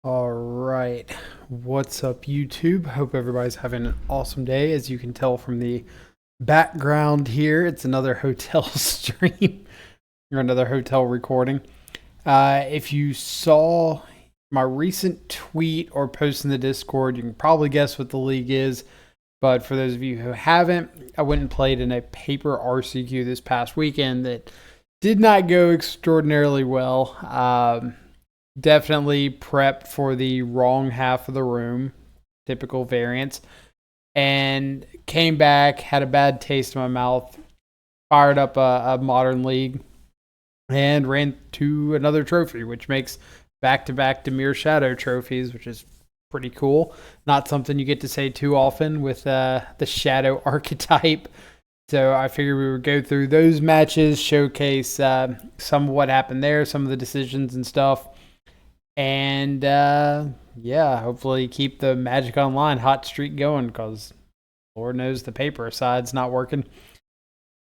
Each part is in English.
All right. What's up, YouTube? Hope everybody's having an awesome day. As you can tell from the background here, it's another hotel stream or another hotel recording. If you saw my recent tweet or post in the Discord, you can probably guess what the league is. But for those of you who haven't, I went and played in a paper RCQ this past weekend that did not go extraordinarily well. Definitely prepped for the wrong half of the room, typical variance, and came back, had a bad taste in my mouth, fired up a modern league, and ran to another trophy, which makes back-to-back Dimir Shadow trophies, which is pretty cool. Not something you get to say too often with the Shadow archetype. So I figured we would go through those matches, showcase some of what happened there, some of the decisions and stuff. And hopefully keep the Magic Online hot streak going because Lord knows the paper side's not working.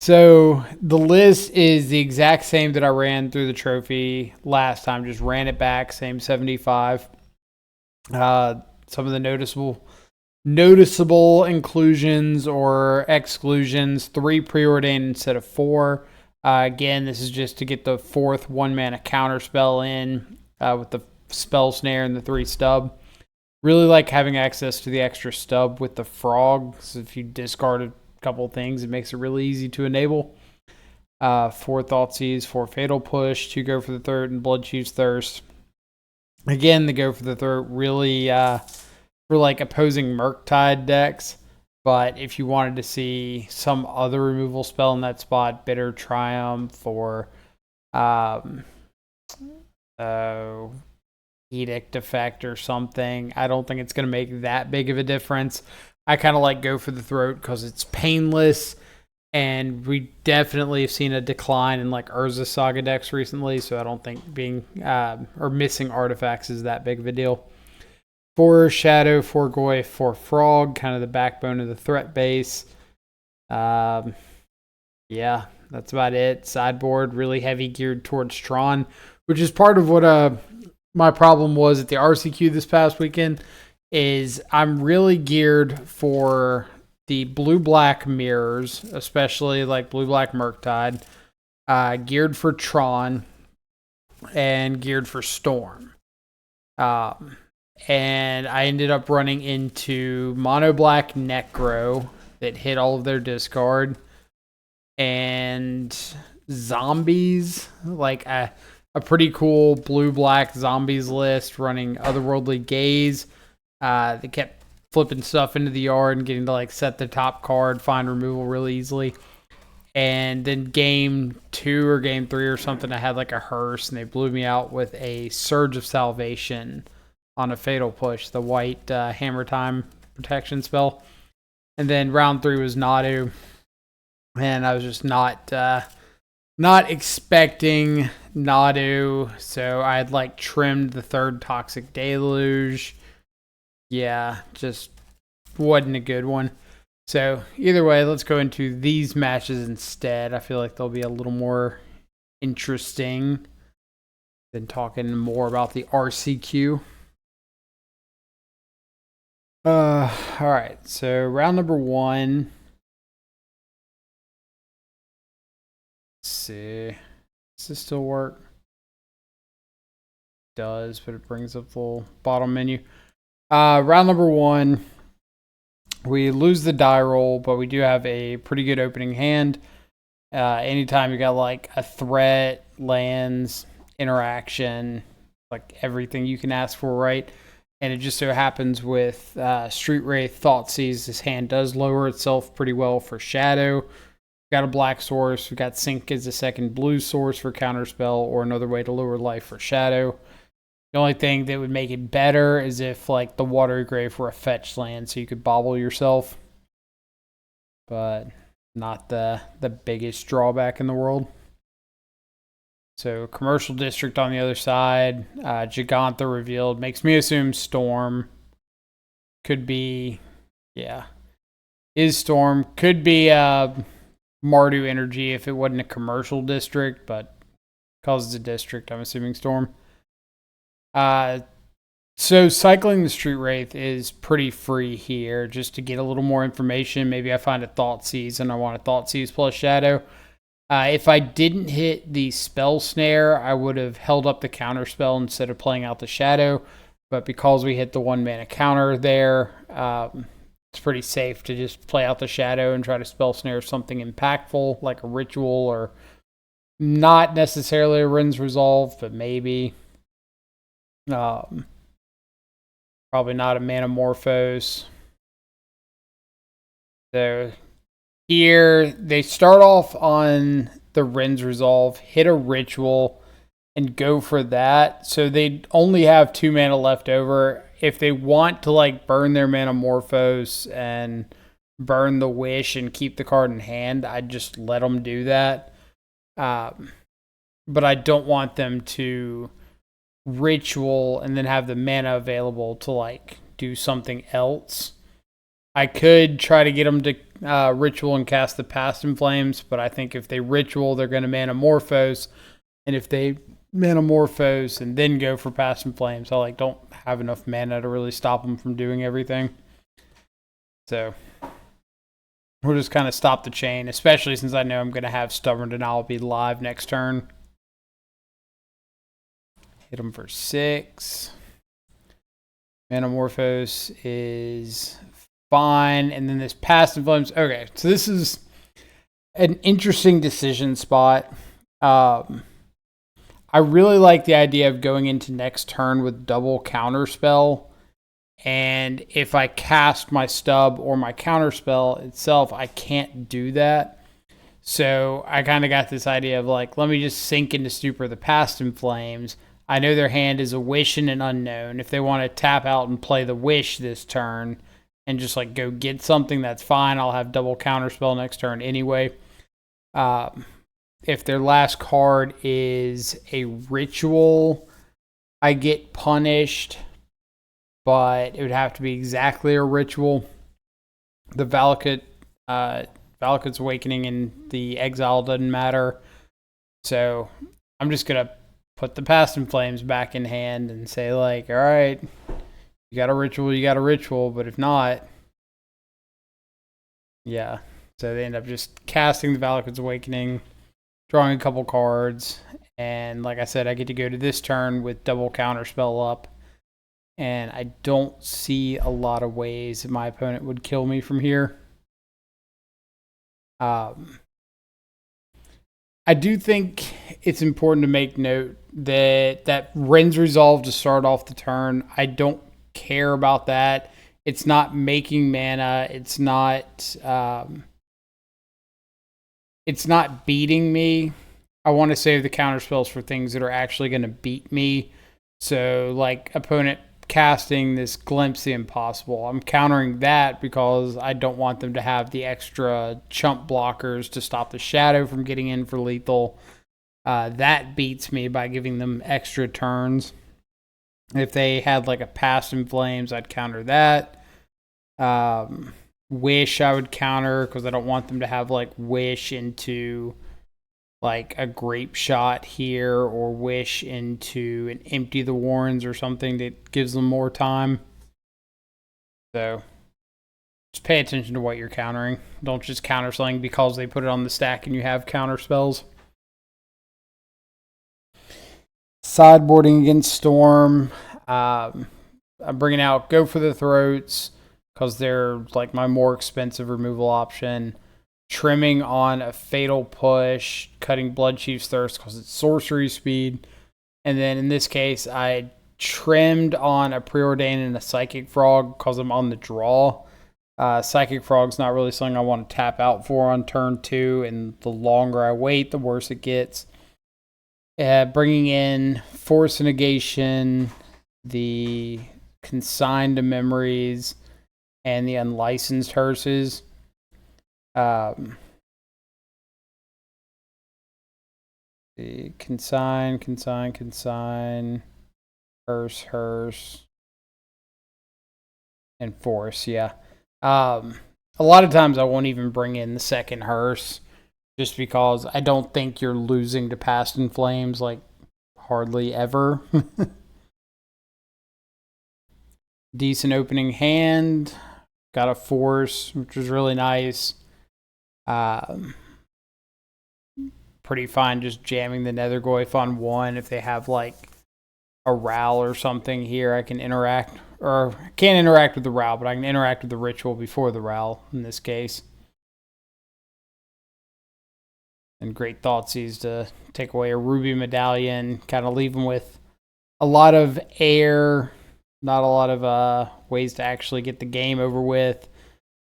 So the list is the exact same that I ran through the trophy last time. Just ran it back, same 75. Some of the noticeable inclusions or exclusions: 3 preordained instead of 4. Again, this is just to get the 4th 1-mana counter spell in with the spell snare and the 3 stub. Really like having access to the extra stub with the frog. So if you discard a couple things, it makes it really easy to enable. 4 Thoughtseize, 4 Fatal Push, 2 Go for the Third, and Bloodchief's Thirst. Again, the Go for the Third really for like opposing Murktide decks. But if you wanted to see some other removal spell in that spot, Bitter Triumph or Edict Effect or something, I don't think it's going to make that big of a difference. I kind of like Go for the Throat because it's painless, and we definitely have seen a decline in like Urza Saga decks recently, so I don't think being or missing artifacts is that big of a deal. 4 Shadow, 4 Goy, 4 Frog, kind of the backbone of the threat base. Yeah, that's about it. Sideboard, really heavy geared towards Tron, which is part of what my problem was at the RCQ this past weekend. Is I'm really geared for the blue-black mirrors, especially like blue-black Murktide, geared for Tron, and geared for Storm. And I ended up running into mono black Necro that hit all of their discard, and zombies, like a pretty cool blue-black zombies list running Otherworldly Gaze. They kept flipping stuff into the yard and getting to like set the top card, find removal really easily. And then game 2 or game 3 or something, I had like a hearse, and they blew me out with a Surge of Salvation on a Fatal Push, the white Hammer Time protection spell. And then round 3 was Nadu, and I was just not expecting Nadu, so I had like trimmed the 3rd Toxic Deluge. Yeah, just wasn't a good one. So either way, let's go into these matches instead. I feel like they'll be a little more interesting than talking more about the RCQ. All right, so round number 1. Let's see. Does this still work? It does, but it brings up the little bottom menu. Round number 1. We lose the die roll, but we do have a pretty good opening hand. Anytime you got like a threat, lands, interaction, like everything you can ask for, right? And it just so happens with Street Wraith, Thoughtseize, this hand does lower itself pretty well for Shadow. We've got a black source. We've got Sync as a second blue source for Counterspell, or another way to lower life for Shadow. The only thing that would make it better is if like the Watery Grave were a fetch land, so you could bobble yourself. But not the biggest drawback in the world. So Commercial District on the other side. Gigantha revealed. Makes me assume Storm. Could be, is Storm. Could be Mardu Energy if it wasn't a Commercial District, but because it's a district, I'm assuming Storm. So cycling the Street Wraith is pretty free here. Just to get a little more information, maybe I find a Thought Seize and I want a Thought Seize plus Shadow. If I didn't hit the Spell Snare, I would have held up the counter spell instead of playing out the Shadow. But because we hit the 1 mana counter there, it's pretty safe to just play out the Shadow and try to Spell Snare something impactful like a Ritual, or not necessarily a Rin's Resolve, but maybe. Probably not a Manamorphose. So here they start off on the Rin's Resolve, hit a Ritual, and go for that. So they only have 2 mana left over. If they want to like burn their Manamorphose and burn the Wish and keep the card in hand, I'd just let them do that. But I don't want them to Ritual and then have the mana available to like do something else. I could try to get them to Ritual and cast the Past in Flames, but I think if they Ritual, they're going to Manamorphose, and if they Manamorphose and then go for Past in Flames, I like don't have enough mana to really stop them from doing everything. So we'll just kind of stop the chain, especially since I know I'm going to have Stubborn Denial be live next turn. Hit him for 6. Manamorphose is fine. And then this Past in Flames. Okay, so this is an interesting decision spot. I really like the idea of going into next turn with double counterspell. And if I cast my stub or my counterspell itself, I can't do that. So I kind of got this idea of like, let me just sink into Stupor the Past in Flames. I know their hand is a Wish and an Unknown. If they want to tap out and play the Wish this turn and just like go get something, that's fine. I'll have double counterspell next turn anyway. If their last card is a Ritual, I get punished, but it would have to be exactly a Ritual. The Valakut's Awakening and the Exile doesn't matter. So I'm just going to put the Past in Flames back in hand and say like, all right, you got a Ritual, but if not, yeah. So they end up just casting the Valakut's Awakening, drawing a couple cards, and like I said, I get to go to this turn with double counterspell up, and I don't see a lot of ways that my opponent would kill me from here. I do think it's important to make note that Rin's Resolve to start off the turn, I don't care about that. It's not making mana. It's not beating me. I want to save the counter spells for things that are actually going to beat me. So like opponent casting this Glimpse the Impossible, I'm countering that because I don't want them to have the extra chump blockers to stop the Shadow from getting in for lethal. That beats me by giving them extra turns. If they had like a Past in Flames, I'd counter that. Wish I would counter because I don't want them to have like Wish into like a Grape Shot here, or Wish into an Empty the Warrens or something that gives them more time. So just pay attention to what you're countering. Don't just counter something because they put it on the stack and you have counter spells. Sideboarding against Storm. I'm bringing out Go for the Throats because they're like my more expensive removal option. Trimming on a Fatal Push, cutting Bloodchief's Thirst because it's sorcery speed. And then in this case, I trimmed on a Preordain and a Psychic Frog because I'm on the draw. Psychic Frog's not really something I want to tap out for on turn 2, and the longer I wait, the worse it gets. Bringing in Force Negation, the Consigned to Memories, and the Unlicensed Hearses. The consign, hearse, and force, yeah. A lot of times I won't even bring in the second hearse just because I don't think you're losing to Past in Flames like hardly ever. Decent opening hand. Got a force, which was really nice. Pretty fine just jamming the Nethergoyf on 1. If they have like a Ral or something here, I can interact. Or I can't interact with the Ral, but I can interact with the Ritual before the Ral in this case. And great Thoughtseize to take away a Ruby Medallion, kind of leave them with a lot of air, not a lot of ways to actually get the game over with.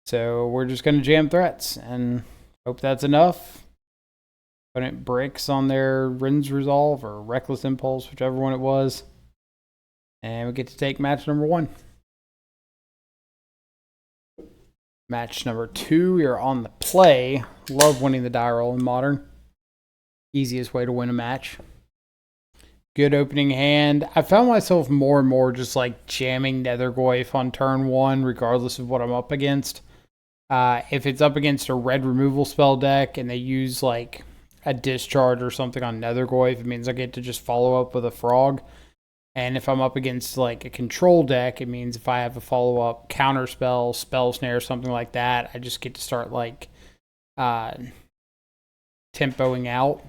So we're just going to jam threats and hope that's enough. Opponent bricks on their Rin's Resolve or Reckless Impulse, whichever one it was. And we get to take match number 1. Match number 2, we are on the play. Love winning the die roll in Modern. Easiest way to win a match. Good opening hand. I found myself more and more just like jamming Nethergoyf on turn 1, regardless of what I'm up against. If it's up against a red removal spell deck and they use like a discharge or something on Nethergoyf, it means I get to just follow up with a frog. And if I'm up against like a control deck, it means if I have a follow-up counter spell, spell snare, something like that, I just get to start like tempoing out.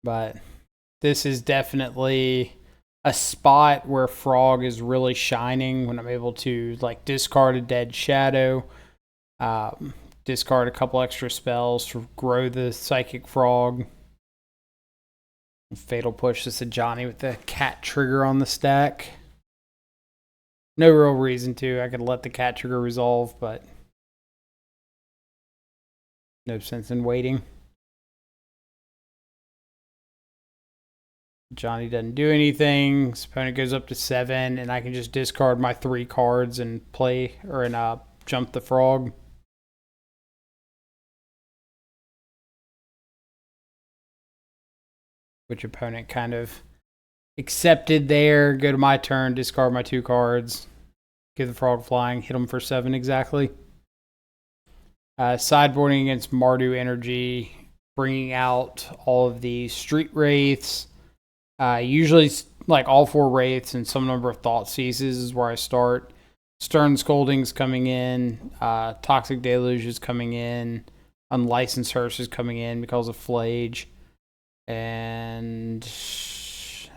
But this is definitely a spot where Frog is really shining when I'm able to like discard a Dead Shadow, discard a couple extra spells to grow the Psychic Frog. Fatal Push this Ajani with the cat trigger on the stack. No real reason to. I could let the cat trigger resolve, but no sense in waiting. Johnny doesn't do anything. His opponent goes up to 7, and I can just discard my 3 cards and play or jump the frog. Which opponent kind of accepted there. Go to my turn, discard my 2 cards, give the frog flying, hit him for 7 exactly. Sideboarding against Mardu Energy, bringing out all of the Street Wraiths. Usually, like all 4 Wraiths and some number of Thoughtseizes is where I start. Stern Scolding's coming in. Toxic Deluge is coming in. Unlicensed Hearse is coming in because of Flage. And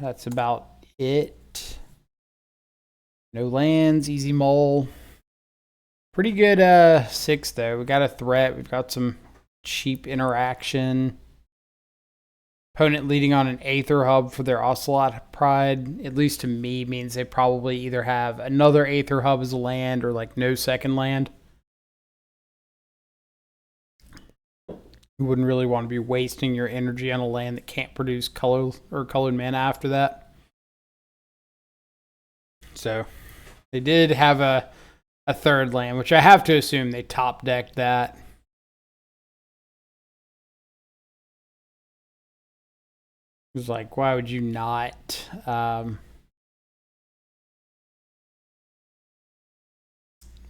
that's about it. No lands, easy mull. Pretty good 6 though. We got a threat. We've got some cheap interaction. Opponent leading on an Aether Hub for their Ocelot Pride, at least to me, means they probably either have another Aether Hub as a land or like no second land. You wouldn't really want to be wasting your energy on a land that can't produce color or colored mana after that. So they did have a third land, which I have to assume they top decked that. It was like, why would you not?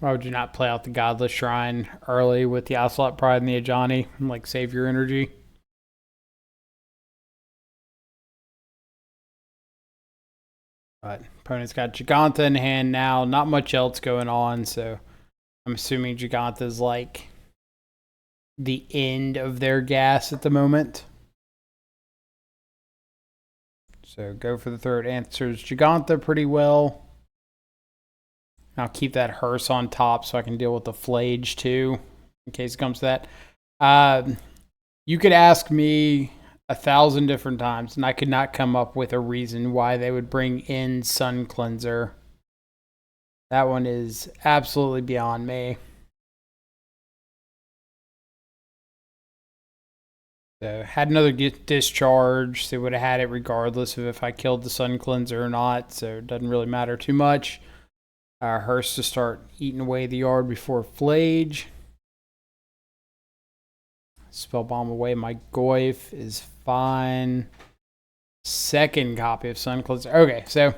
Why would you not play out the Godless Shrine early with the Ocelot Pride and the Ajani and like save your energy? But opponent's got Giganta in hand now. Not much else going on, so I'm assuming Giganta's like the end of their gas at the moment. So go for the third. Answers Giganta pretty well. I'll keep that hearse on top so I can deal with the Flage too, in case it comes to that. You could ask me 1,000 different times, and I could not come up with a reason why they would bring in Sun Cleanser. That one is absolutely beyond me. So had another discharge. They would have had it regardless of if I killed the Sun Cleanser or not, so it doesn't really matter too much. Hearse to start eating away the yard before Flage. Spell bomb away my Goyf is fine. Second copy of Sun Cleanser. Okay, so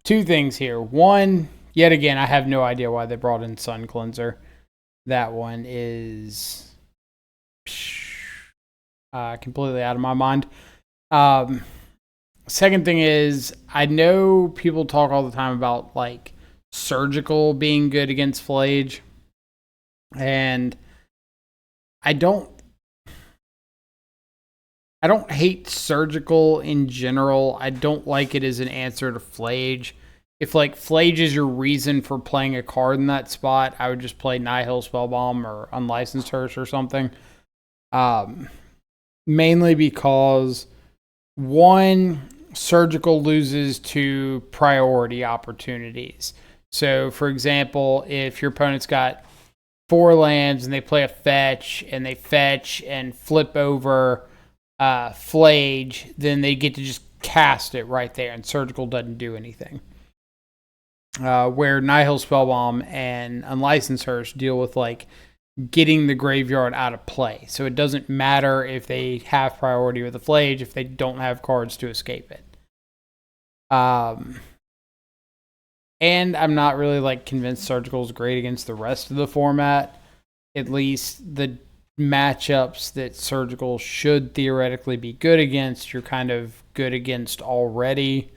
2 things here. One, yet again, I have no idea why they brought in Sun Cleanser. That one is completely out of my mind. Second thing is, I know people talk all the time about like surgical being good against Flage, and I don't I don't hate surgical in general. I don't like it as an answer to Flage. If like Flage is your reason for playing a card in that spot, I would just play Nihil Spellbomb or Unlicensed Hearse or something. Um, Mainly because one, surgical loses to priority opportunities. So, for example, if your opponent's got 4 lands and they play a fetch and they fetch and flip over Flage, then they get to just cast it right there, and surgical doesn't do anything. Where Nihil Spellbomb and Unlicensed Hearse deal with like getting the graveyard out of play. So it doesn't matter if they have priority with the Flage if they don't have cards to escape it. And I'm not really like convinced surgical is great against the rest of the format. At least the matchups that surgical should theoretically be good against, you're kind of good against already.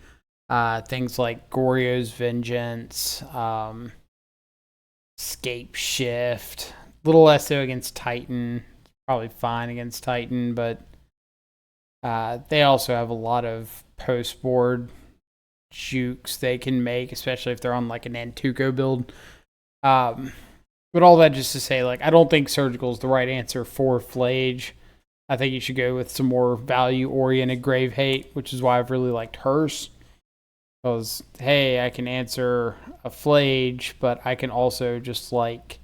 Things like Goryo's Vengeance, Scape Shift, little less so against Titan. Probably fine against Titan, but they also have a lot of post board jukes they can make, especially if they're on like an Antuco build. But all that just to say, like, I don't think surgical is the right answer for Flage. I think you should go with some more value-oriented Grave Hate, which is why I've really liked Hearse. Because, hey, I can answer a Flage, but I can also just, like,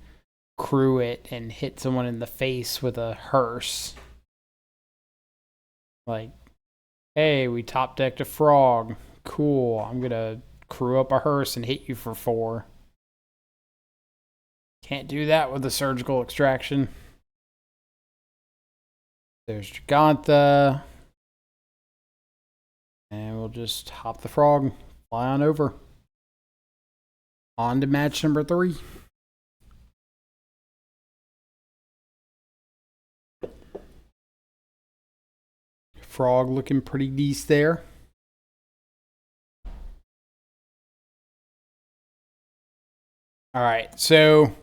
crew it and hit someone in the face with a Hearse. Like, hey, we top decked a Frog. Cool, I'm going to crew up a Hearse and hit you for 4. Can't do that with a surgical extraction. There's Gigantha. And we'll just hop the Frog, fly on over. On to match number 3. Frog looking pretty decent there. All right, so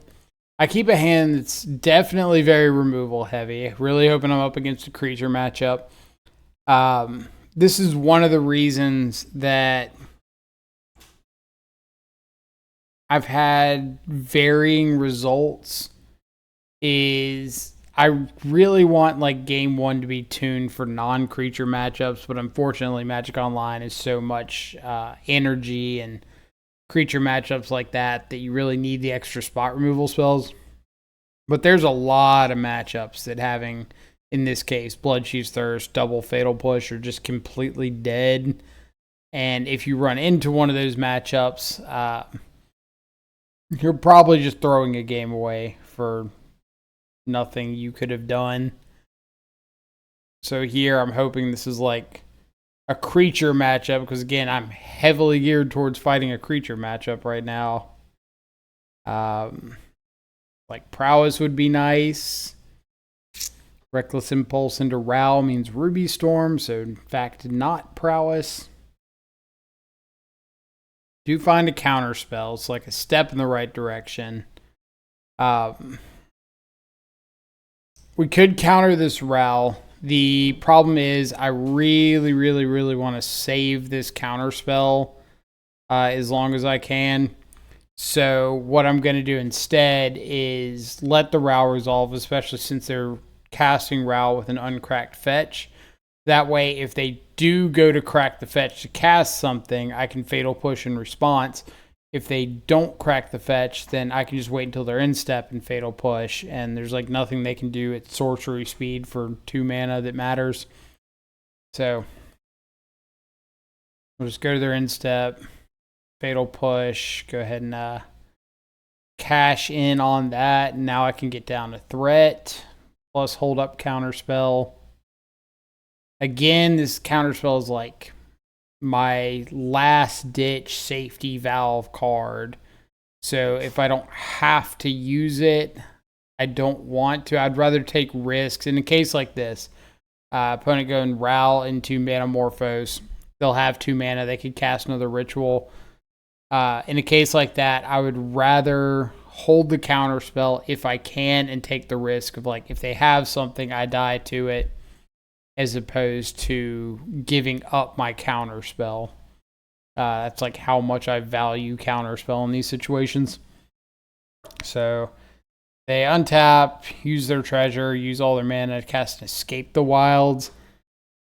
I keep a hand that's definitely very removal heavy. Really hoping I'm up against a creature matchup. This is one of the reasons that I've had varying results. Is I really want like game 1 to be tuned for non-creature matchups, but unfortunately Magic Online is so much energy and creature matchups like that you really need the extra spot removal spells. But there's a lot of matchups that having, in this case, Bloodchief's Thirst, Double Fatal Push are just completely dead. And if you run into one of those matchups, you're probably just throwing a game away for nothing you could have done. So here I'm hoping this is like a creature matchup, because again, I'm heavily geared towards fighting a creature matchup right now. Like Prowess would be nice. Reckless Impulse into Ral means Ruby Storm, so in fact not Prowess. Do find a counter spell. It's like a step in the right direction. We could counter this Ral. The problem is I really, really, really want to save this counter spell as long as I can. So what I'm going to do instead is let the Ral resolve, especially since they're casting Ral with an uncracked fetch. That way, if they do go to crack the fetch to cast something, I can Fatal Push in response. If they don't crack the fetch, then I can just wait until they're in step and Fatal Push, and there's like nothing they can do at sorcery speed for 2 mana that matters. So we'll just go to their in step, Fatal Push, go ahead and cash in on that, and now I can get down to threat, plus hold up counter spell. Again, this counter spell is like my last ditch safety valve card. So if I don't have to use it, I don't want to. I'd rather take risks. In a case like this, opponent going Ral into Manamorphose, they'll have 2 mana. They could cast another ritual. In a case like that, I would rather hold the counter spell if I can and take the risk of, like, if they have something, I die to it, as opposed to giving up my counter spell. That's like how much I value counter spell in these situations. So they untap, use their treasure, use all their mana to cast Escape the Wilds.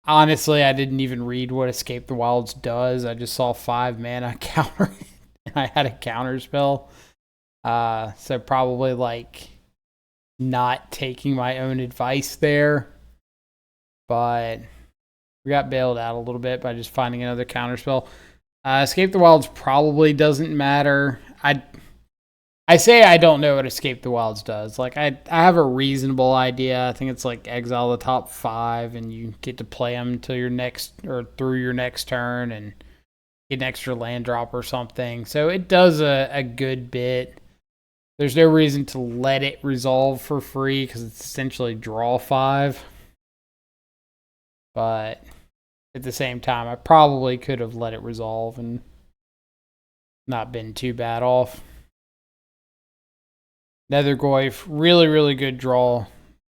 Honestly, I didn't even read what Escape the Wilds does. I just saw 5 mana counter, and I had a counter spell. So probably like not taking my own advice there. But we got bailed out a little bit by just finding another counter spell. Escape the Wilds probably doesn't matter. I say I don't know what Escape the Wilds does. Like, I have a reasonable idea. I think it's like exile the top 5, and you get to play them until your next, or through your next turn, and get an extra land drop or something. So it does a good bit. There's no reason to let it resolve for free because it's essentially draw 5. But at the same time, I probably could have let it resolve and not been too bad off. Nethergoyf, really, really good draw.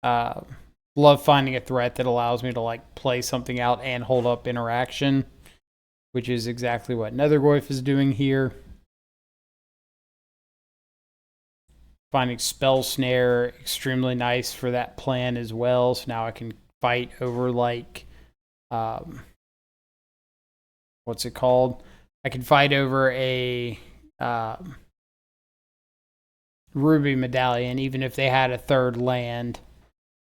Love finding a threat that allows me to, like, play something out and hold up interaction, which is exactly what Nethergoyf is doing here. Finding Spell Snare, extremely nice for that plan as well. So now I can fight over, like, what's it called? I can fight over a Ruby Medallion, even if they had a 3rd land.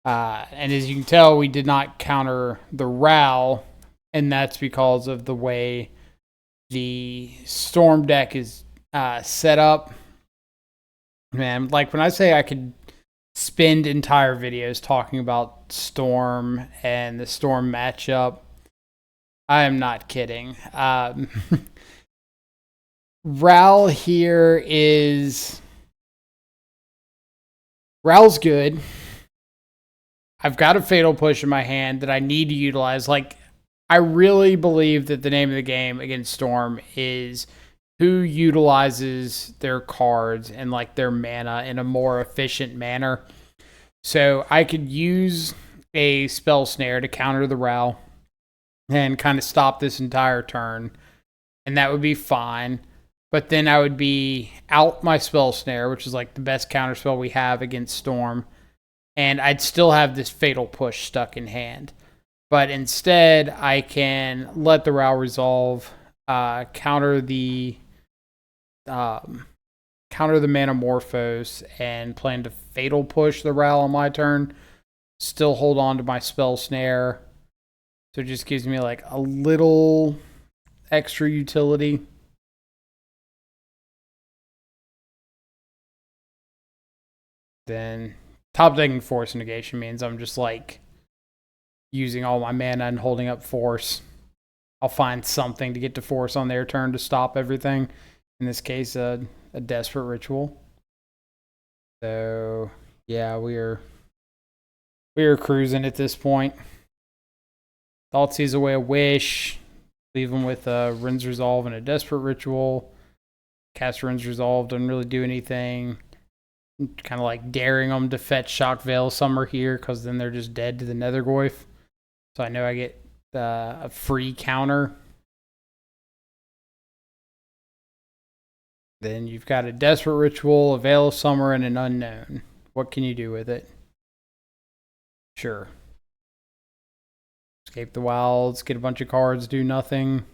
And as you can tell, we did not counter the Ral, and that's because of the way the Storm deck is set up. Man, like, when I say I could spend entire videos talking about Storm and the Storm matchup, I am not kidding. Ral here is... Ral's good. I've got a Fatal Push in my hand that I need to utilize. Like, I really believe that the name of the game against Storm is who utilizes their cards and, like, their mana in a more efficient manner. So I could use a Spell Snare to counter the Ral and kind of stop this entire turn, and that would be fine. But then I would be out my Spell Snare, which is like the best counter spell we have against Storm, and I'd still have this Fatal Push stuck in hand. But instead, I can let the Ral resolve, counter the Manamorphose, and plan to Fatal Push the Ral on my turn. Still hold on to my Spell Snare. So it just gives me, like, a little extra utility. Then top decking Force Negation means I'm just, like, using all my mana and holding up Force. I'll find something to get to Force on their turn to stop everything. In this case, a Desperate Ritual. So yeah, we are cruising at this point. Thoughtseize away a Wish. Leave them with a Rin's Resolve and a Desperate Ritual. Cast Rin's Resolve, doesn't really do anything. Kind of like daring them to fetch Shock Veil Summer here, because then they're just dead to the Nethergoyf. So I know I get a free counter. Then you've got a Desperate Ritual, a Veil of Summer, and an Unknown. What can you do with it? Sure. Escape the Wilds, get a bunch of cards, do nothing.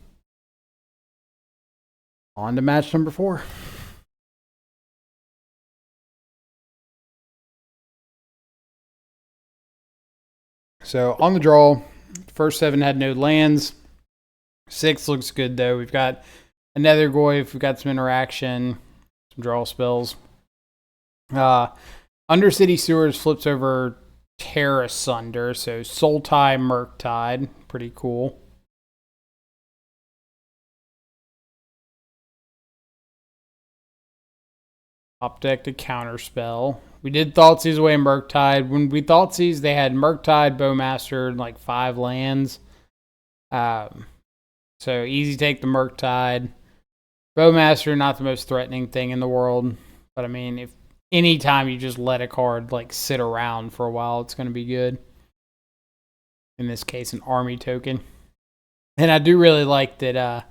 On to match number 4. So on the draw, first 7 had no lands. 6 looks good though. We've got a Nethergoyf, we've got some interaction, some draw spells. Undercity Sewers flips over Terra Sunder, so Sultai, Murktide, pretty cool. Top deck to counterspell. We did Thoughtseize away Murktide. When we Thoughtseize, they had Murktide, Bowmaster, and like 5 lands. So easy take the Murktide. Bowmaster, not the most threatening thing in the world. But I mean, if anytime you just let a card like sit around for a while, it's going to be good. In this case, an army token. And I do really like that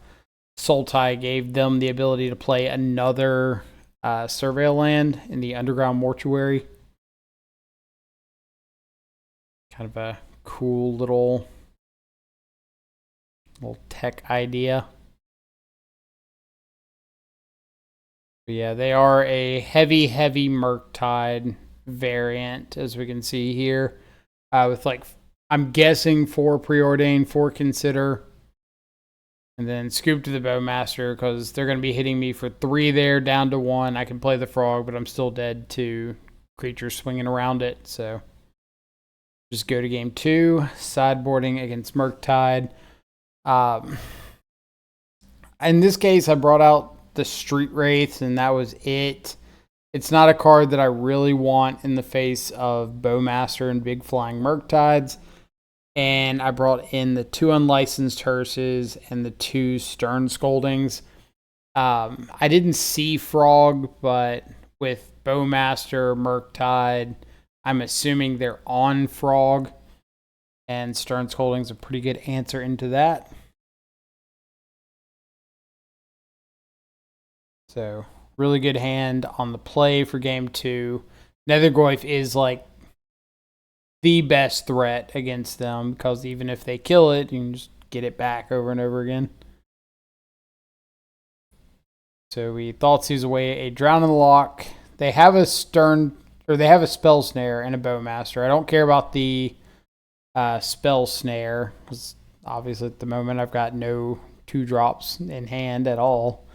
Sultai gave them the ability to play another surveil land in the underground mortuary. Kind of a cool little tech idea. But yeah, they are a heavy Murktide variant, as we can see here, with like, I'm guessing 4 preordained, 4 consider, and then scoop to the Bowmaster because they're going to be hitting me for 3 there, down to 1. I can play the frog, but I'm still dead to creatures swinging around it. So just go to game 2, sideboarding against Murktide. In this case, I brought out the Street Wraiths, and that was it. It's not a card that I really want in the face of Bowmaster and Big Flying Murktides. And I brought in the 2 Unlicensed Hearses and the 2 Stern Scoldings. I didn't see Frog, but with Bowmaster, Murktide, I'm assuming they're on Frog. And Stern Scolding's a pretty good answer into that. So, really good hand on the play for game 2. Nethergoyf is like the best threat against them because even if they kill it, you can just get it back over and over again. So we Thoughtseized away a Drown in the Lock. They have a they have a Spell Snare and a Bowmaster. I don't care about the Spell Snare because obviously at the moment I've got no 2-drops in hand at all.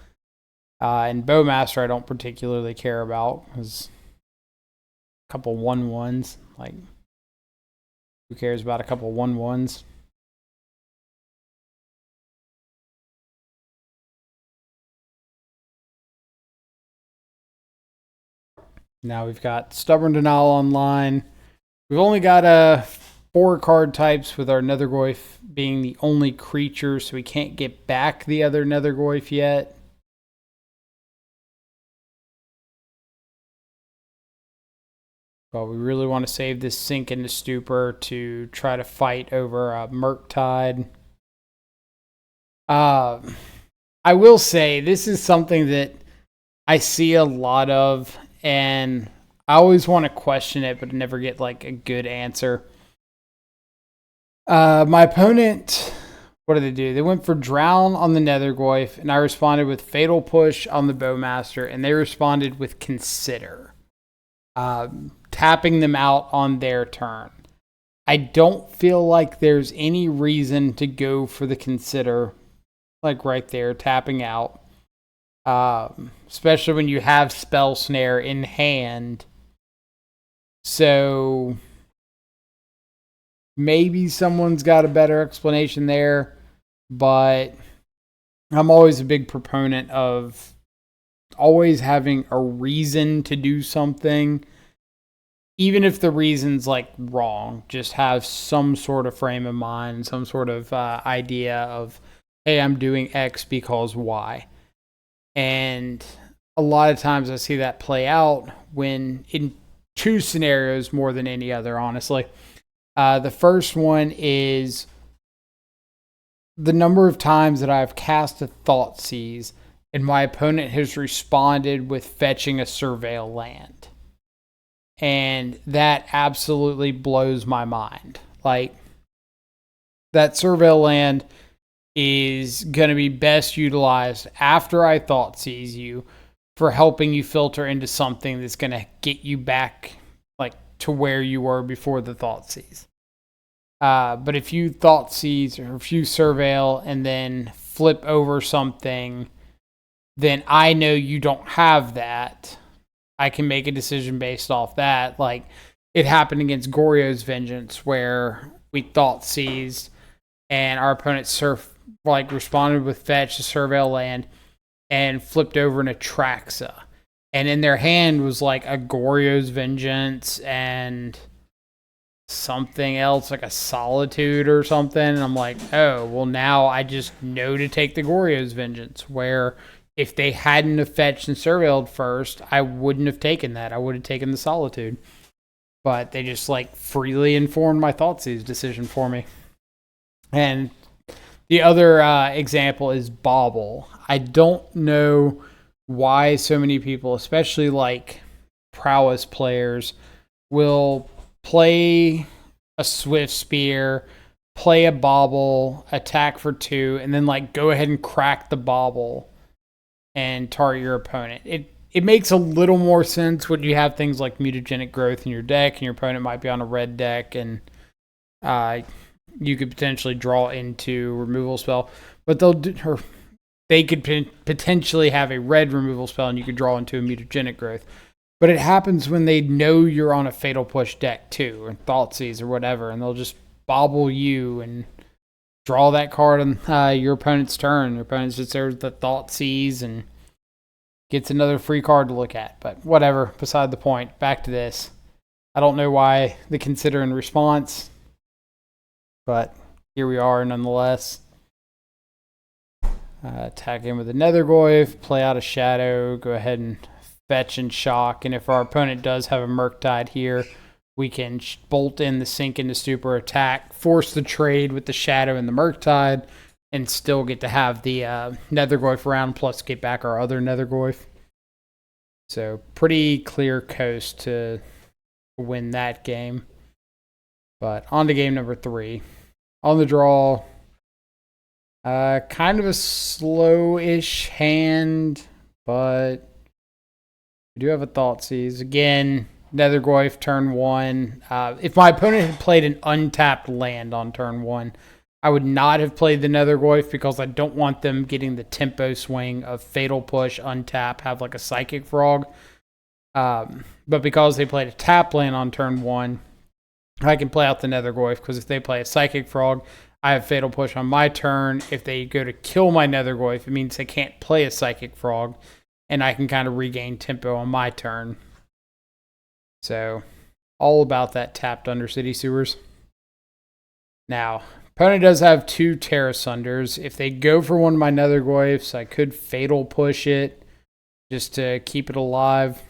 And Bowmaster I don't particularly care about because a couple 1/1s, like, who cares about a couple 1/1s? Now we've got Stubborn Denial online. We've only got 4 card types, with our Nethergoyf being the only creature, so we can't get back the other Nethergoyf yet. But we really want to save this Sink into Stupor to try to fight over Murktide. I will say this is something that I see a lot of, and I always want to question it, but never get like a good answer. My opponent, what did they do? They went for Drown on the Nethergoyf, and I responded with Fatal Push on the Bowmaster, and they responded with Consider. Tapping them out on their turn. I don't feel like there's any reason to go for the Consider, like right there, tapping out. Especially when you have Spell Snare in hand. So maybe someone's got a better explanation there, but I'm always a big proponent of always having a reason to do something. Even if the reason's like wrong, just have some sort of frame of mind, some sort of idea of, hey, I'm doing X because Y. And a lot of times I see that play out when in 2 scenarios more than any other, honestly. The first one is the number of times that I've cast a Thoughtseize and my opponent has responded with fetching a Surveil land. And that absolutely blows my mind. Like, that Surveil land is going to be best utilized after I Thoughtseize you for helping you filter into something that's going to get you back like to where you were before the Thoughtseize. But if you Thoughtseize or if you Surveil and then flip over something, then I know you don't have that. I can make a decision based off that. Like, it happened against Goryo's Vengeance where we Thoughtseized and our opponent responded with fetch to Surveil land and flipped over an Atraxa. And in their hand was like a Goryo's Vengeance and something else, like a Solitude or something. And I'm like, oh, well, now I just know to take the Goryo's Vengeance. Where if they hadn't have fetched and surveilled first, I wouldn't have taken that. I would have taken the Solitude. But they just like freely informed my Thoughtseize decision for me. And the other example is Bauble. I don't know why so many people, especially like prowess players, will play a Swift Spear, play a Bauble, attack for 2, and then like go ahead and crack the Bauble and target your opponent. It makes a little more sense when you have things like mutagenic growth in your deck, and your opponent might be on a red deck, and you could potentially draw into removal spell. But they could potentially have a red removal spell, and you could draw into a mutagenic growth. But it happens when they know you're on a Fatal Push deck too, or Thoughtseize or whatever, and they'll just bobble you and draw that card on your opponent's turn. Your opponent just there with the Thoughtseize and gets another free card to look at. But whatever, beside the point. Back to this. I don't know why the consider and response, but here we are nonetheless. Attack in with a Nethergoyf, play out a Shadow, go ahead and fetch and shock. And if our opponent does have a Murktide here, we can bolt in the Sink into Stupor attack, force the trade with the Shadow and the Murktide, and still get to have the Nethergoyf round, plus get back our other Nethergoyf. So pretty clear coast to win that game. But on to game number 3. On the draw, kind of a slow-ish hand, but we do have a Thoughtseize. Again, Nethergoyf turn 1. If my opponent had played an untapped land on turn 1, I would not have played the Nethergoyf because I don't want them getting the tempo swing of Fatal Push, untap, have like a Psychic Frog. But because they played a tap land on turn 1, I can play out the Nethergoyf because if they play a Psychic Frog, I have Fatal Push on my turn. If they go to kill my Nethergoyf, it means they can't play a Psychic Frog, and I can kind of regain tempo on my turn. So, all about that tapped Undercity Sewers. Now, opponent does have 2 Terra Sunders. If they go for one of my Nethergoyfs, I could Fatal Push it just to keep it alive.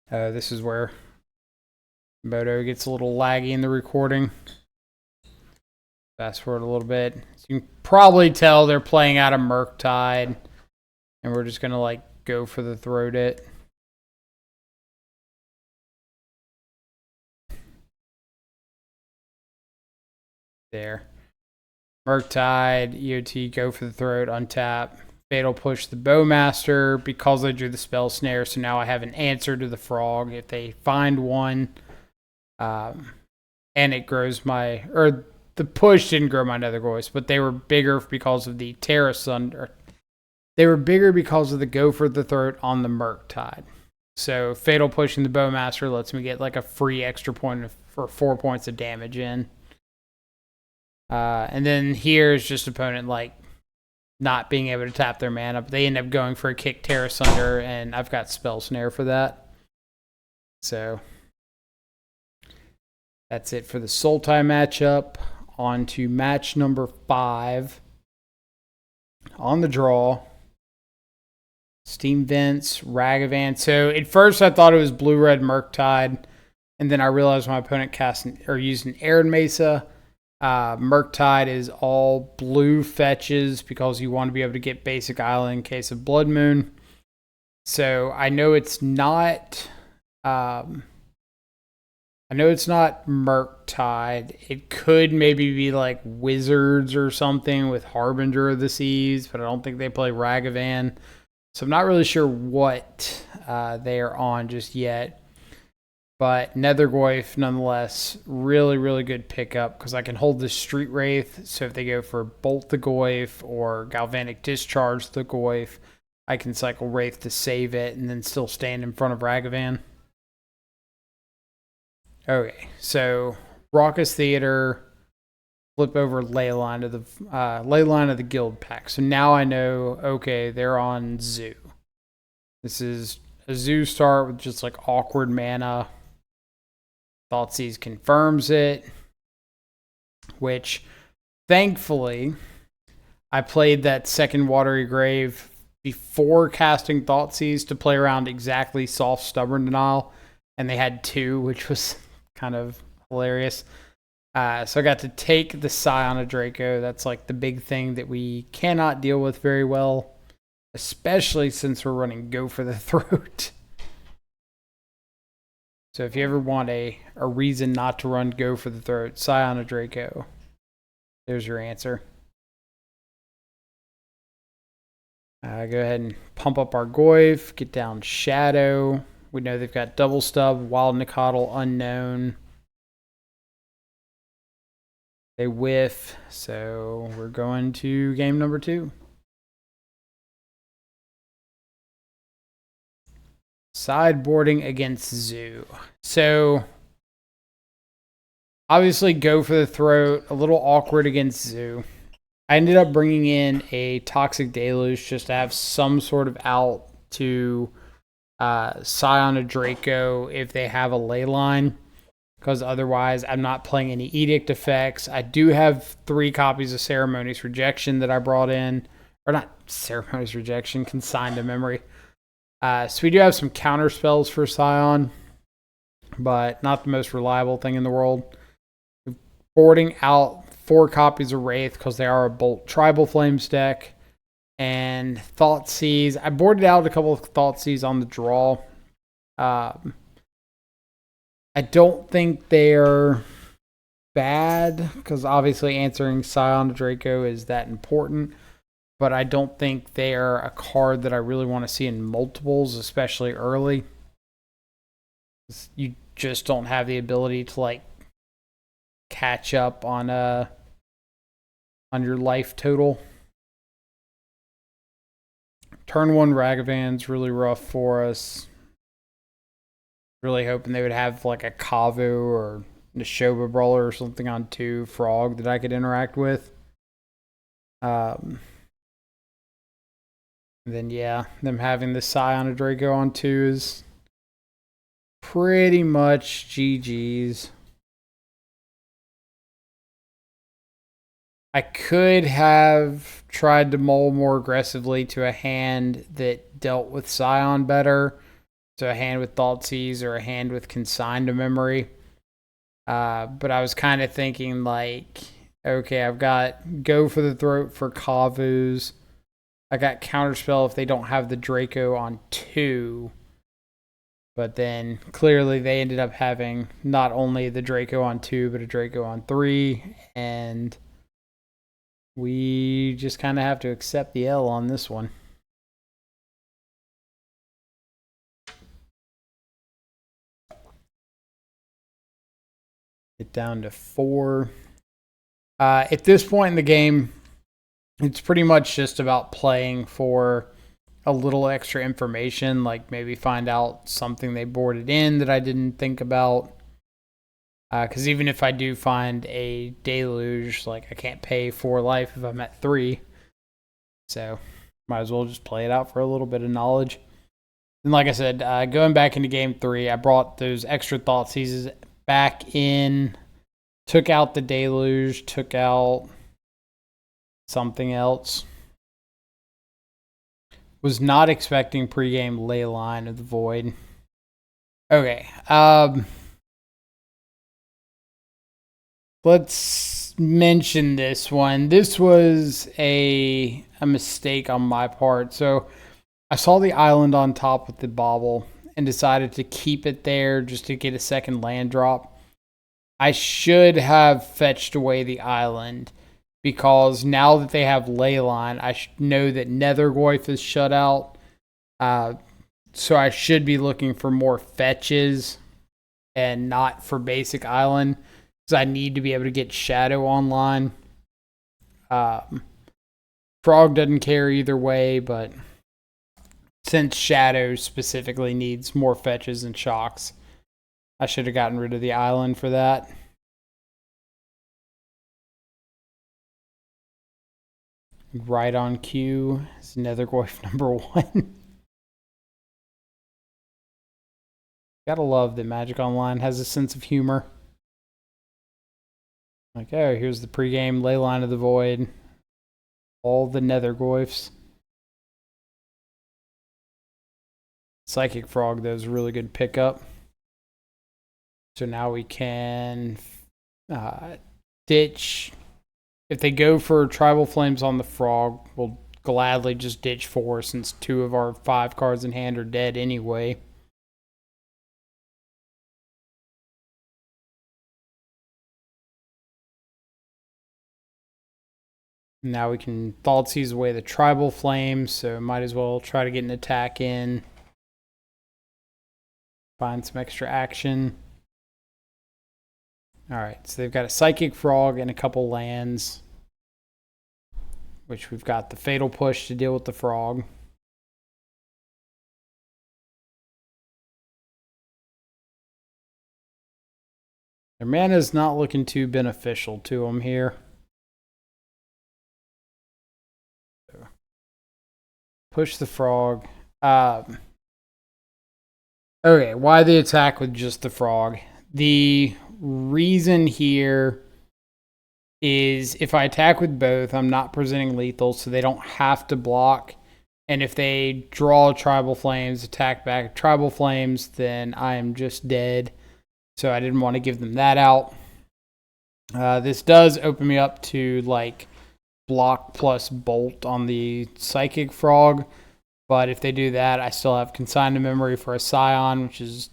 This is where Moto gets a little laggy in the recording. Fast forward a little bit. So you can probably tell they're playing out a Murktide, and we're just going to like go for the Throat It. There. Murktide, EOT, go for the Throat, untap. Fatal Push the Bowmaster because I drew the Spell Snare, so now I have an answer to the Frog. If they find one, and it grows my, or the push didn't grow my Nethergoyfs, but they were bigger because of the Terra Sunder. They were bigger because of the Go for the Throat on the Murktide. So Fatal Pushing the Bowmaster lets me get like a free extra point for 4 points of damage in. And then here's just opponent like not being able to tap their mana, but they end up going for a kick Terra Sunder, and I've got Spell Snare for that. So that's it for the Sultai matchup. On to match number 5. On the draw, Steam Vents, Ragavan. So at first I thought it was Blue-Red Murktide, and then I realized my opponent used an Arid Mesa. Murktide is all blue fetches because you want to be able to get basic island in case of Blood Moon. So I know it's not Murktide. It could maybe be like Wizards or something with Harbinger of the Seas, but I don't think they play Ragavan. So I'm not really sure what they are on just yet. But Nethergoyf, nonetheless, really, really good pickup because I can hold the Street Wraith. So if they go for Bolt the Goyf or Galvanic Discharge the Goyf, I can cycle Wraith to save it and then still stand in front of Ragavan. Okay, so Raucous Theater, flip over Leyline of the Guild Pack. So now I know, okay, they're on Zoo. This is a Zoo start with just like awkward mana. Thoughtseize confirms it, which thankfully I played that second Watery Grave before casting Thoughtseize to play around exactly Soft Stubborn Denial, and they had 2, which was kind of hilarious. So I got to take the Scion of Draco. That's like the big thing that we cannot deal with very well, especially since we're running Go for the Throat. So if you ever want a reason not to run Go for the Throat, Scion of Draco. There's your answer. Go ahead and pump up our Goyf, get down Shadow. We know they've got Double Stub, Wild Nicodle, Unknown. They whiff, so we're going to game number 2. Sideboarding against Zoo. So, obviously Go for the Throat, a little awkward against Zoo. I ended up bringing in a Toxic Deluge just to have some sort of out to Scion of Draco if they have a ley line, because otherwise I'm not playing any Edict effects. I do have 3 copies of Ceremonious Rejection that I brought in, or not Ceremonious Rejection, Consigned to Memory. So we do have some counter spells for Scion, but not the most reliable thing in the world. Boarding out 4 copies of Wraith because they are a Bolt Tribal Flames deck. And Thoughtseize. I boarded out a couple of Thoughtseize on the draw. I don't think they're bad because obviously answering Scion of Draco is that important. But I don't think they're a card that I really want to see in multiples, especially early. You just don't have the ability to like catch up on your life total. Turn 1 Ragavan's really rough for us. Really hoping they would have like a Kavu or Neshoba Brawler or something on 2 Frog that I could interact with. Then yeah, them having the Scion of Draco on 2 is pretty much GG's. I could have tried to mull more aggressively to a hand that dealt with Scion better. So a hand with Thoughtseize or a hand with Consigned to Memory. But I was kind of thinking like, okay, I've got Go for the Throat for Kavus. I got Counterspell if they don't have the Draco on 2. But then clearly they ended up having not only the Draco on 2, but a Draco on 3. And we just kind of have to accept the L on this one. Get down to 4. At this point in the game, it's pretty much just about playing for a little extra information, like maybe find out something they boarded in that I didn't think about. Because even if I do find a Deluge, like I can't pay 4 life if I'm at 3. So might as well just play it out for a little bit of knowledge. And like I said, going back into game 3, I brought those extra Thoughtseizes back in, took out the Deluge, took out something else. Was not expecting pregame Leyline of the Void. Okay. Let's mention this one. This was a mistake on my part. So I saw the island on top with the bauble and decided to keep it there just to get a second land drop. I should have fetched away the island, because now that they have Leyline, I know that Nethergoyf is shut out. So I should be looking for more fetches and not for basic island, because I need to be able to get Shadow online. Frog doesn't care either way, but since Shadow specifically needs more fetches and shocks, I should have gotten rid of the island for that. Right on cue is Nethergoyf number 1. Gotta love that Magic Online has a sense of humor. Like, oh, here's the pregame Leyline of the Void. All the Nethergoyfs. Psychic Frog, though, is a really good pickup. So now we can ditch. If they go for Tribal Flames on the Frog, we'll gladly just ditch 4 since 2 of our 5 cards in hand are dead anyway. Now we can Thoughtseize away the Tribal Flames, so might as well try to get an attack in. Find some extra action. Alright, so they've got a Psychic Frog and a couple lands, which we've got the Fatal Push to deal with the Frog. Their mana is not looking too beneficial to them here. Push the Frog. Okay, why the attack with just the Frog? The reason here is if I attack with both, I'm not presenting lethal, so they don't have to block. And if they draw Tribal Flames, attack back Tribal Flames, then I am just dead. So I didn't want to give them that out. This does open me up to like block plus bolt on the Psychic Frog. But if they do that, I still have Consign to Memory for a Scion, which is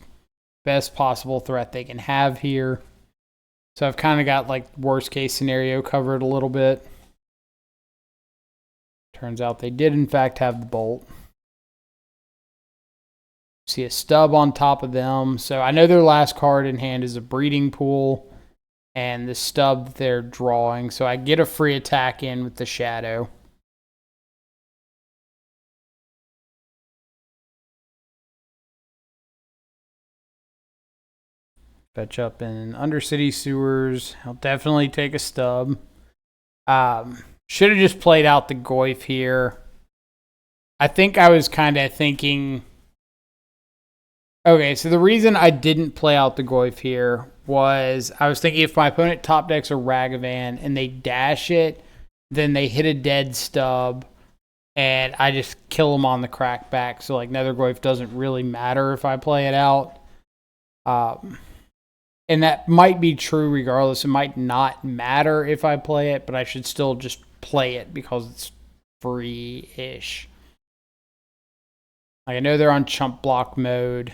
best possible threat they can have here. So I've kind of got like worst case scenario covered a little bit. Turns out they did in fact have the bolt. See a stub on top of them. So I know their last card in hand is a Breeding Pool and the stub they're drawing. So I get a free attack in with the Shadow. Fetch up in Undercity Sewers. I'll definitely take a stub. Should have just played out the Goyf here. I think I was kind of thinking... Okay, so the reason I didn't play out the Goyf here was I was thinking if my opponent top decks a Ragavan and they dash it, then they hit a dead stub, and I just kill them on the crackback. So like Nethergoyf doesn't really matter if I play it out. And that might be true regardless. It might not matter if I play it, but I should still just play it because it's free-ish. Like I know they're on chump block mode.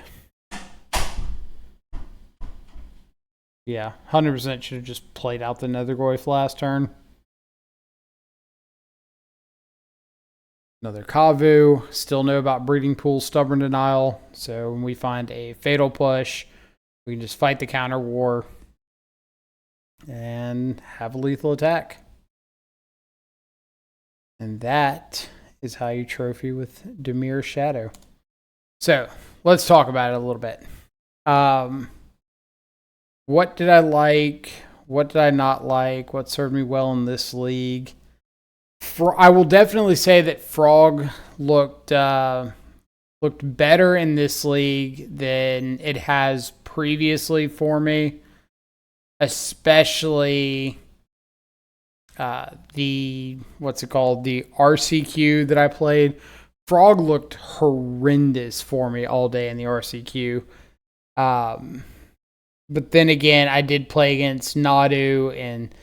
Yeah, 100% should have just played out the Nethergoyf last turn. Another Kavu. Still know about Breeding Pool, Stubborn Denial. So when we find a Fatal Push, we can just fight the counter war and have a lethal attack. And that is how you trophy with Dimir Shadow. So let's talk about it a little bit. What did I like? What did I not like? What served me well in this league? I will definitely say that Frog looked better in this league than it has previously for me, especially the RCQ that I played. Frog looked horrendous for me all day in the RCQ. But then again, I did play against Nadu and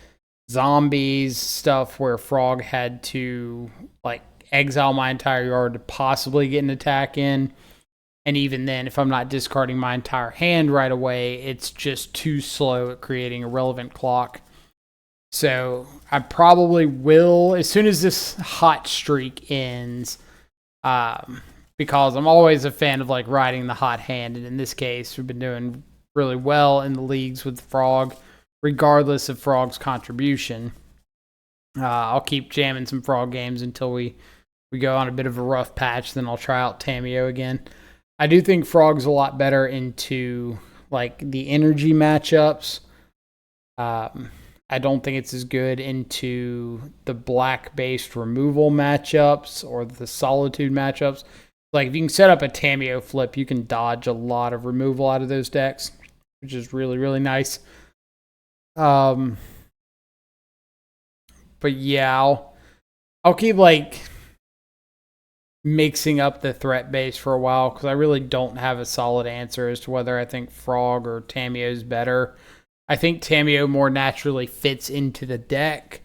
Zombies stuff where Frog had to like exile my entire yard to possibly get an attack in. And even then, if I'm not discarding my entire hand right away, it's just too slow at creating a relevant clock. So I probably will, as soon as this hot streak ends, because I'm always a fan of like riding the hot hand. And in this case, we've been doing really well in the leagues with Frog, regardless of Frog's contribution. I'll keep jamming some Frog games until we go on a bit of a rough patch. Then I'll try out Tamiyo again. I do think Frog's a lot better into like the energy matchups. I don't think it's as good into the black-based removal matchups or the solitude matchups. Like if you can set up a Tameo flip, you can dodge a lot of removal out of those decks, which is really, really nice. But yeah, I'll keep like mixing up the threat base for a while because I really don't have a solid answer as to whether I think Frog or Tameo is better. I think Tameo more naturally fits into the deck,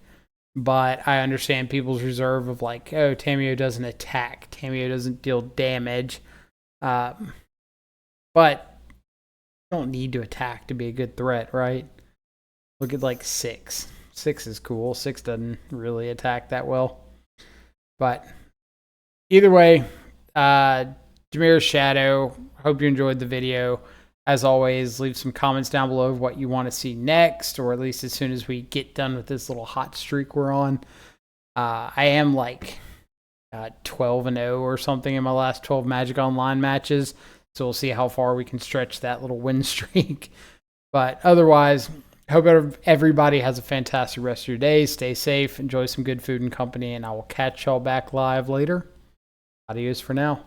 but I understand people's reserve of like, oh, Tameo doesn't attack, Tameo doesn't deal damage. But you don't need to attack to be a good threat, right? Look at like 6. 6 is cool. 6 doesn't really attack that well. But either way, Dimir's Shadow. Hope you enjoyed the video. As always, leave some comments down below of what you want to see next, or at least as soon as we get done with this little hot streak we're on. I am like 12-0 or something in my last 12 Magic Online matches, so we'll see how far we can stretch that little win streak. But otherwise, hope everybody has a fantastic rest of your day. Stay safe, enjoy some good food and company, and I will catch y'all back live later. Adios for now.